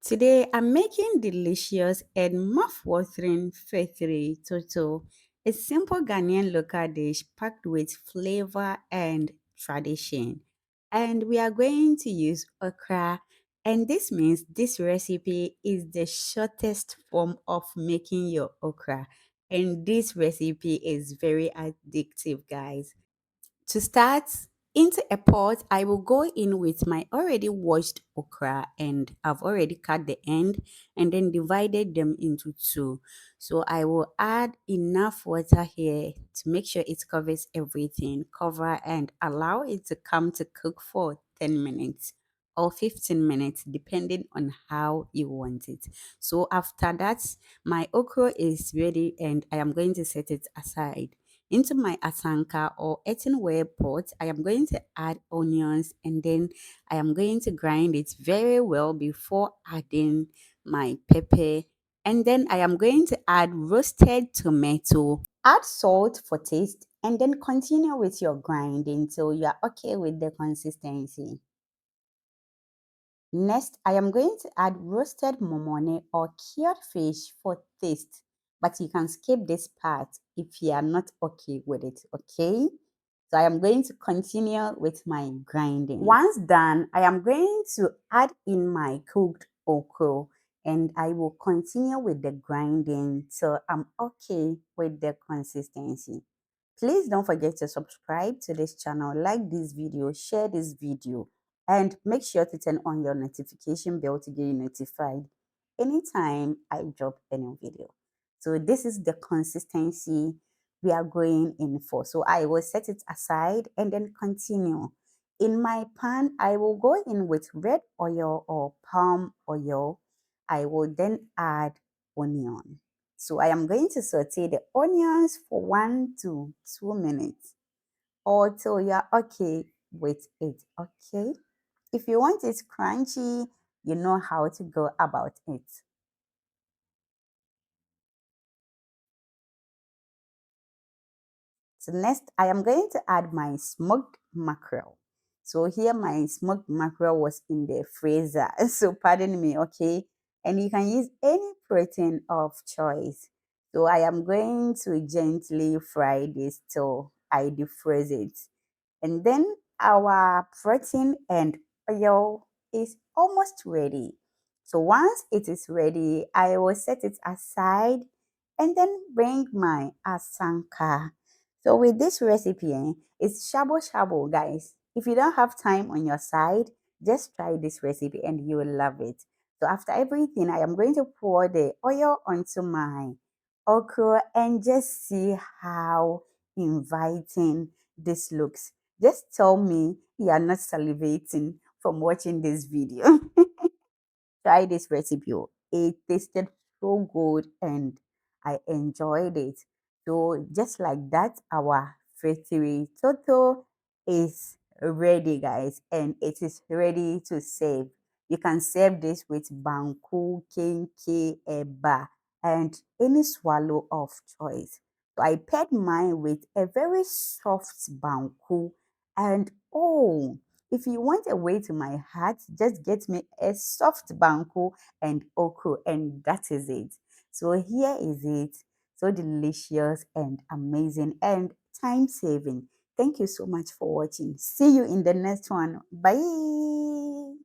Today I'm making delicious and mouth-watering fetri toto, a simple Ghanaian local dish packed with flavor and tradition. And we are going to use okra, and this means this recipe is the shortest form of making your okra. And this recipe is very addictive, guys. To start, into a pot, I will go in with my already washed okra and I've already cut the end and then divided them into two. So I will add enough water here to make sure it covers everything, cover and allow it to come to cook for 10 minutes or 15 minutes depending on how you want it. So after that, my okra is ready and I am going to set it aside. Into my asanka or earthenware pot, I am going to add onions and then I am going to grind it very well before adding my pepper. And then I am going to add roasted tomato. Add salt for taste and then continue with your grinding till you are okay with the consistency. Next, I am going to add roasted momone or cured fish for taste, but you can skip this part if you are not okay with it, okay? So I am going to continue with my grinding. Once done, I am going to add in my cooked okra and I will continue with the grinding till I'm okay with the consistency. Please don't forget to subscribe to this channel, like this video, share this video, and make sure to turn on your notification bell to get notified anytime I drop a new video. So this is the consistency we are going in for. So I will set it aside and then continue. In my pan, I will go in with red oil or palm oil. I will then add onion. So I am going to saute the onions for 1 to 2 minutes or till you're okay with it. Okay. If you want it crunchy, you know how to go about it. So next, I am going to add my smoked mackerel. So here my smoked mackerel was in the freezer. So pardon me, okay? And you can use any protein of choice. So I am going to gently fry this till I defroze it. And then our protein and oil is almost ready. So once it is ready, I will set it aside and then bring my asanka. So with this recipe, it's shabo shabo, guys. If you don't have time on your side, just try this recipe and you will love it. So after everything, I am going to pour the oil onto my okra and just see how inviting this looks. Just tell me you are not salivating from watching this video. Try this recipe. It tasted so good and I enjoyed it. So just like that, our factory toto is ready, guys, and it is ready to serve. You can serve this with banku, kenke, eba, and any swallow of choice. So I paired mine with a very soft banku, and oh, if you want a way to my heart, just get me a soft banku and okra, and that is it. So here is it. So delicious and amazing and time saving. Thank you so much for watching. See you in the next one. Bye.